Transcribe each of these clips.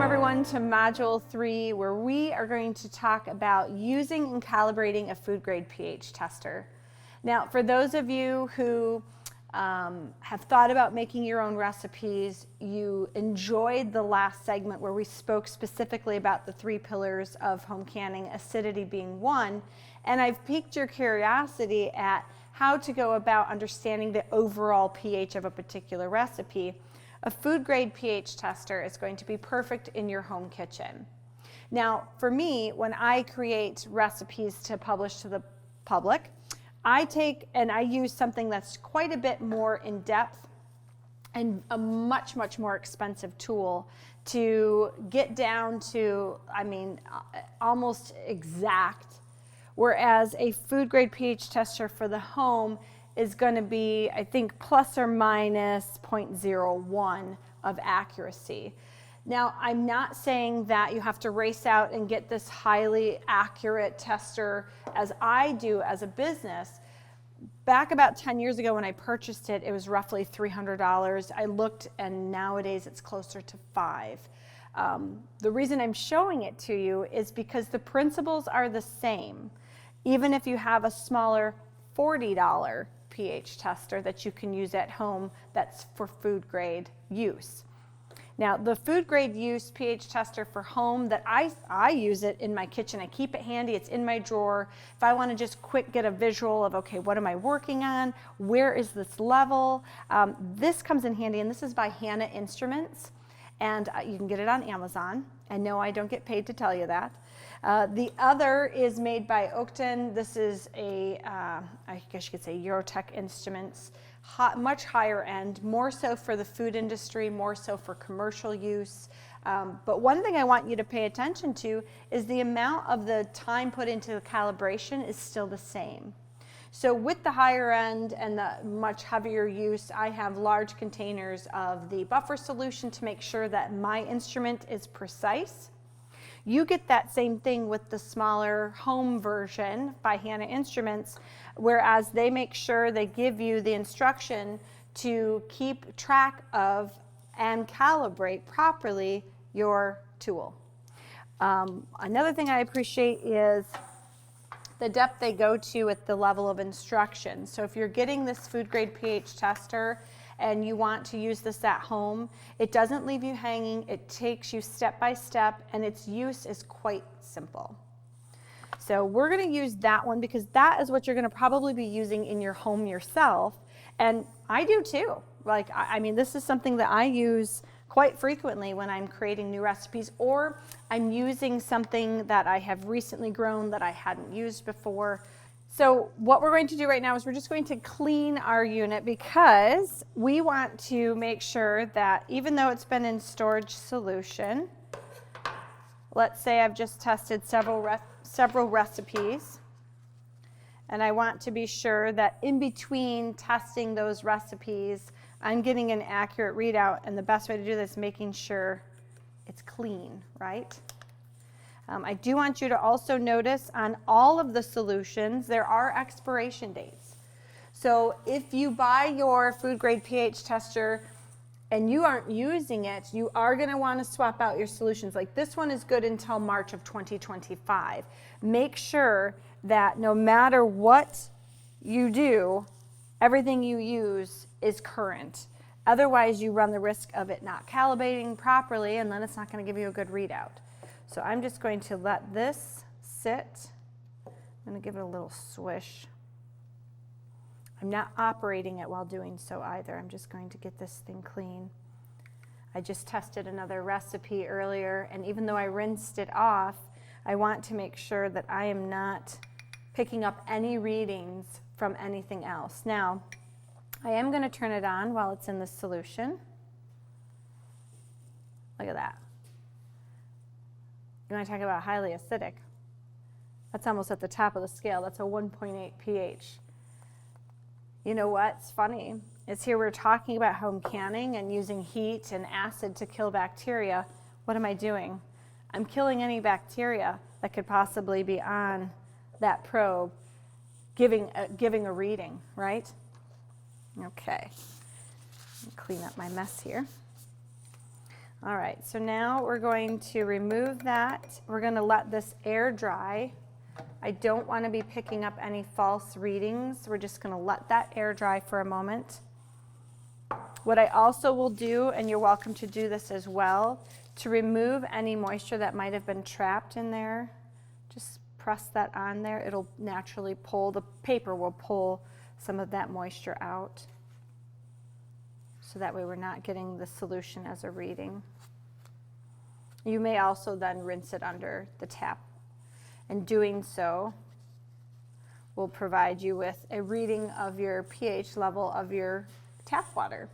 everyone to Module 3, where we are going to talk about using and calibrating a food grade pH tester. Now, for those of you who have thought about making your own recipes, you enjoyed the last segment where we spoke specifically about the 3 pillars of home canning, acidity being one, and I've piqued your curiosity at how to go about understanding the overall pH of a particular recipe. A food grade pH tester is going to be perfect in your home kitchen. Now, for me, when I create recipes to publish to the public, I take and I use something that's quite a bit more in depth and a much, much more expensive tool to get down to, almost exact. Whereas a food grade pH tester for the home is going to be, I think, plus or minus 0.01 of accuracy. Now, I'm not saying that you have to race out and get this highly accurate tester as I do as a business. Back about 10 years ago when I purchased it, it was roughly $300. I looked and nowadays it's closer to $5. The reason I'm showing it to you is because the principles are the same. Even if you have a smaller $40 pH tester that you can use at home that's for food grade use. Now, the food grade use pH tester for home that I use it in my kitchen. I keep it handy. It's in my drawer. If I want to just quick get a visual of, okay, what am I working on? Where is this level? This comes in handy, and this is by Hannah Instruments, and you can get it on Amazon. And no, I don't get paid to tell you that. The other is made by Oakton. This is a, I guess you could say Eurotech Instruments, much higher end, more so for the food industry, more so for commercial use. But one thing I want you to pay attention to is the amount of the time put into the calibration is still the same. So with the higher end and the much heavier use, I have large containers of the buffer solution to make sure that my instrument is precise. You get that same thing with the smaller home version by Hannah Instruments, whereas they make sure they give you the instruction to keep track of and calibrate properly your tool. Another thing I appreciate is the depth they go to at the level of instruction. So if you're getting this food grade pH tester and you want to use this at home, it doesn't leave you hanging. It takes you step by step, and its use is quite simple. So we're going to use that one because that is what you're going to probably be using in your home yourself. And I do too. Like, this is something that I use quite frequently when I'm creating new recipes, or I'm using something that I have recently grown that I hadn't used before. So what we're going to do right now is we're just going to clean our unit because we want to make sure that even though it's been in storage solution, let's say I've just tested several recipes, and I want to be sure that in between testing those recipes, I'm getting an accurate readout, and the best way to do this is making sure it's clean, right? I do want you to also notice on all of the solutions, there are expiration dates. So if you buy your food grade pH tester and you aren't using it, you are going to want to swap out your solutions. Like this one is good until March of 2025. Make sure that no matter what you do, everything you use is current. Otherwise, you run the risk of it not calibrating properly, and then it's not going to give you a good readout. So I'm just going to let this sit. I'm going to give it a little swish. I'm not operating it while doing so either. I'm just going to get this thing clean. I just tested another recipe earlier, and even though I rinsed it off, I want to make sure that I am not picking up any readings from anything else. Now, I am going to turn it on while it's in the solution. Look at that. You want to talk about highly acidic. That's almost at the top of the scale. That's a 1.8 pH. You know what's funny? Is here we're talking about home canning and using heat and acid to kill bacteria. What am I doing? I'm killing any bacteria that could possibly be on that probe, giving a reading, right? Okay. Clean up my mess here. All right, so now we're going to remove that. We're going to let this air dry. I don't want to be picking up any false readings. We're just going to let that air dry for a moment. What I also will do, and you're welcome to do this as well, to remove any moisture that might have been trapped in there, just press that on there. It'll naturally pull, the paper will pull some of that moisture out. So that way we're not getting the solution as a reading. You may also then rinse it under the tap. And doing so will provide you with a reading of your pH level of your tap water.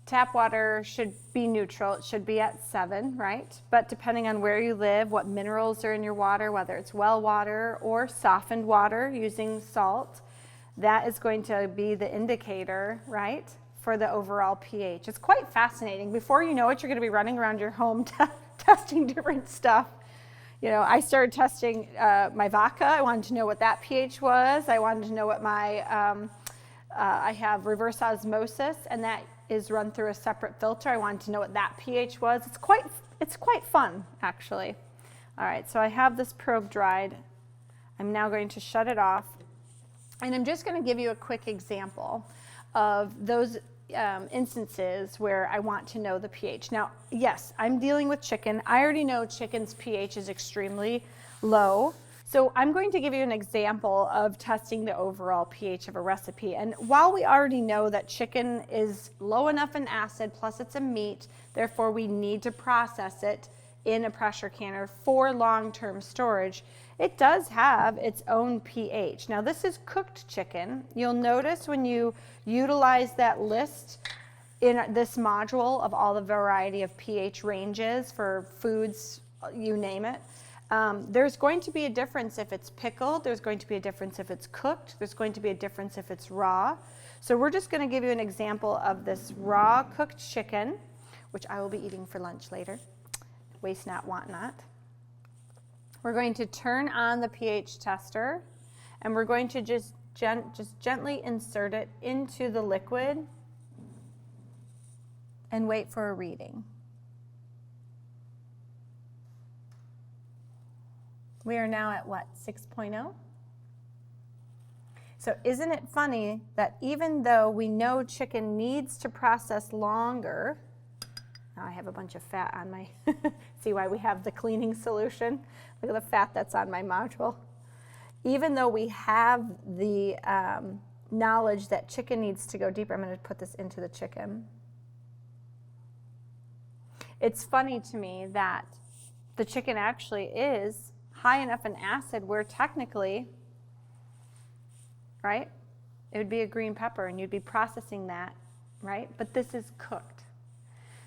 Tap water should be neutral. It should be at 7, right? But depending on where you live, what minerals are in your water, whether it's well water or softened water using salt, that is going to be the indicator, right, for the overall pH. It's quite fascinating. Before you know it, you're going to be running around your home testing different stuff. You know, I started testing my vodka. I wanted to know what that pH was. I wanted to know what my, I have reverse osmosis, and that is run through a separate filter. I wanted to know what that pH was. It's quite fun, actually. All right, so I have this probe dried. I'm now going to shut it off. And I'm just going to give you a quick example of those instances where I want to know the pH. Now, yes, I'm dealing with chicken. I already know chicken's pH is extremely low. So I'm going to give you an example of testing the overall pH of a recipe. And while we already know that chicken is low enough in acid, plus it's a meat, therefore we need to process it in a pressure canner for long-term storage, it does have its own pH. Now this is cooked chicken. You'll notice when you utilize that list in this module of all the variety of pH ranges for foods, you name it, there's going to be a difference if it's pickled, there's going to be a difference if it's cooked, there's going to be a difference if it's raw. So we're just going to give you an example of this raw cooked chicken, which I will be eating for lunch later. Waste not, want not. We're going to turn on the pH tester, and we're going to just gently insert it into the liquid and wait for a reading. We are now at what, 6.0? So isn't it funny that even though we know chicken needs to process longer, now I have a bunch of fat on my, see why we have the cleaning solution? Look at the fat that's on my module. Even though we have the knowledge that chicken needs to go deeper, I'm going to put this into the chicken. It's funny to me that the chicken actually is high enough in acid where technically, right, it would be a green pepper and you'd be processing that, right? But this is cooked.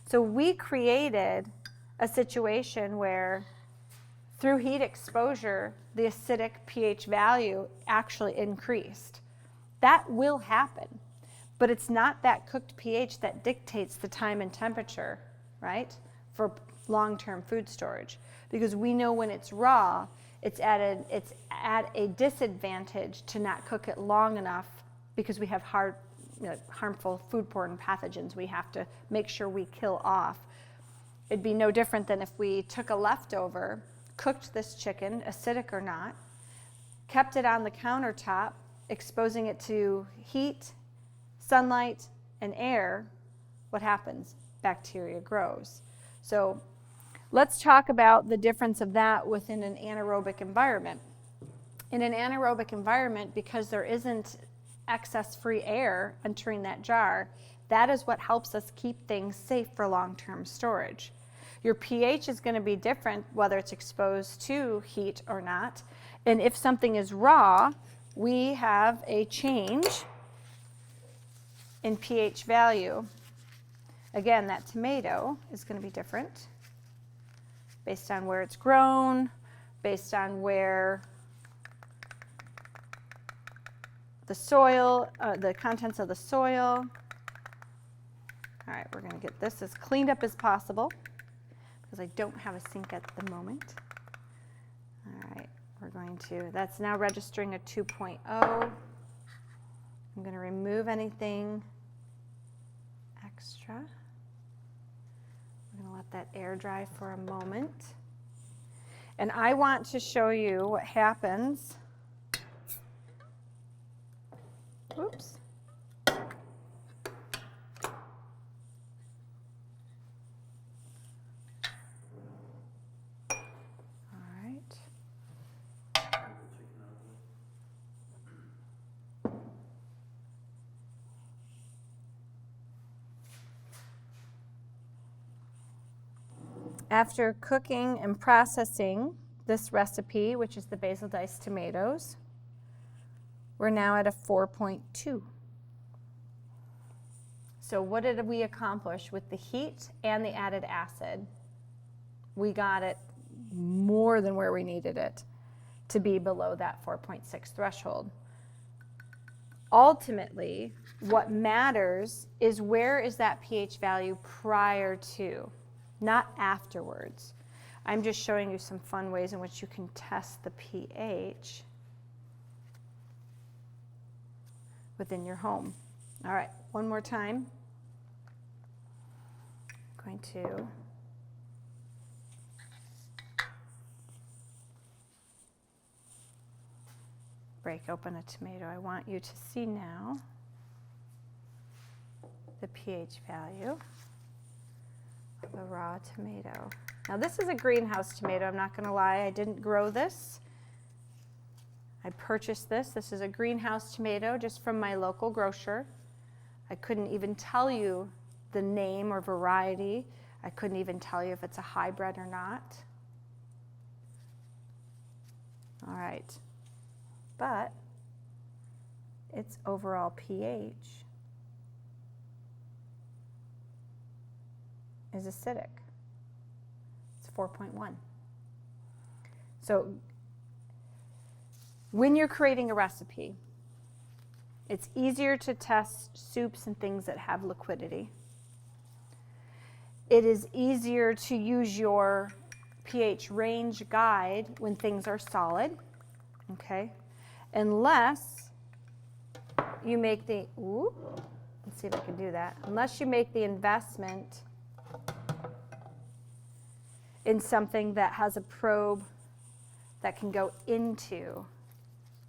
So we created a situation where through heat exposure, the acidic pH value actually increased. That will happen, but it's not that cooked pH that dictates the time and temperature, right, for long-term food storage. Because we know when it's raw, it's at a disadvantage to not cook it long enough because we have harmful foodborne pathogens we have to make sure we kill off. It'd be no different than if we took a leftover, cooked this chicken, acidic or not, kept it on the countertop, exposing it to heat, sunlight, and air. What happens? Bacteria grows. So let's talk about the difference of that within an anaerobic environment. In an anaerobic environment, because there isn't excess free air entering that jar, that is what helps us keep things safe for long-term storage. Your pH is going to be different whether it's exposed to heat or not. And if something is raw, we have a change in pH value. Again, that tomato is going to be different based on where it's grown, based on where the soil, the contents of the soil. All right, we're going to get this as cleaned up as possible because I don't have a sink at the moment. All right, we're going to, that's now registering a 2.0. I'm going to remove anything extra. We're Let that air dry for a moment. And I want to show you what happens. Oops. After cooking and processing this recipe, which is the basil diced tomatoes, we're now at a 4.2. So what did we accomplish with the heat and the added acid? We got it more than where we needed it to be below that 4.6 threshold. Ultimately, what matters is where is that pH value prior to, not afterwards. I'm just showing you some fun ways in which you can test the pH within your home. All right, one more time. I'm going to break open a tomato. I want you to see now the pH value of a raw tomato. Now this is a greenhouse tomato, I'm not going to lie, I didn't grow this. I purchased this. This is a greenhouse tomato just from my local grocer. I couldn't even tell you the name or variety. I couldn't even tell you if it's a hybrid or not. All right, but its overall pH is acidic. It's 4.1. So when you're creating a recipe, it's easier to test soups and things that have liquidity. It is easier to use your pH range guide when things are solid, okay? Unless you make the, let's see if I can do that. Unless you make the investment in something that has a probe that can go into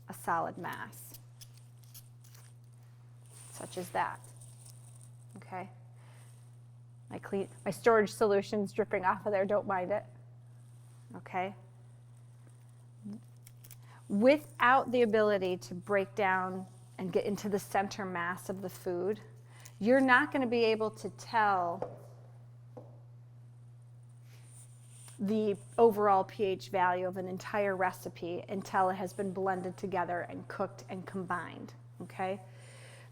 a solid mass, such as that, okay? My storage solution's dripping off of there, don't mind it, okay? Without the ability to break down and get into the center mass of the food, you're not going to be able to tell the overall pH value of an entire recipe until it has been blended together and cooked and combined, okay?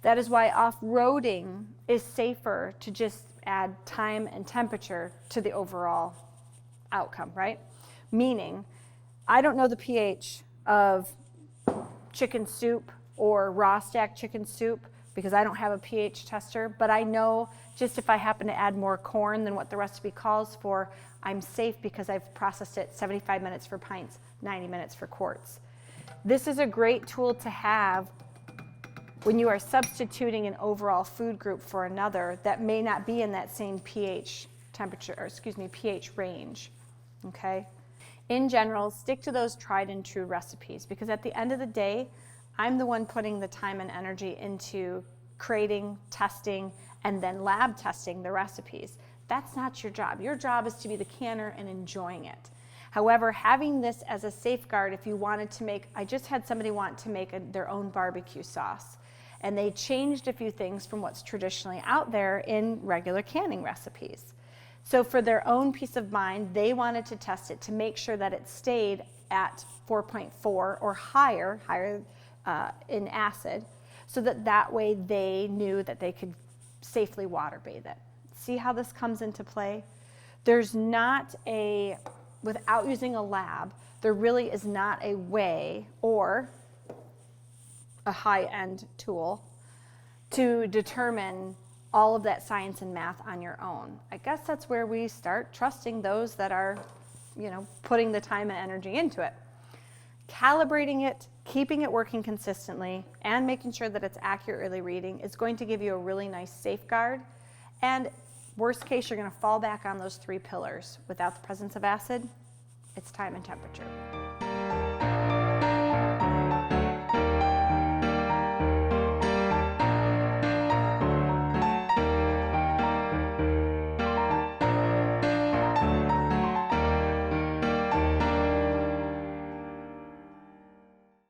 That is why off-roading is safer to just add time and temperature to the overall outcome, right? Meaning, I don't know the pH of chicken soup or raw stacked chicken soup because I don't have a pH tester, but I know just if I happen to add more corn than what the recipe calls for, I'm safe because I've processed it 75 minutes for pints, 90 minutes for quarts. This is a great tool to have when you are substituting an overall food group for another that may not be in that same pH temperature, or excuse me, pH range, okay? In general, stick to those tried and true recipes because at the end of the day, I'm the one putting the time and energy into creating, testing, and then lab testing the recipes. That's not your job. Your job is to be the canner and enjoying it. However, having this as a safeguard, if you wanted to make, I just had somebody want to make their own barbecue sauce, and they changed a few things from what's traditionally out there in regular canning recipes. So for their own peace of mind, they wanted to test it to make sure that it stayed at 4.4 or higher in acid, so that way they knew that they could safely water bathe it. See how this comes into play? There's not a, without using a lab, there really is not a way or a high-end tool to determine all of that science and math on your own. I guess that's where we start trusting those that are, putting the time and energy into it. Calibrating it, keeping it working consistently, and making sure that it's accurately reading is going to give you a really nice safeguard. And Worst case, you're going to fall back on those 3 pillars. Without the presence of acid, it's time and temperature.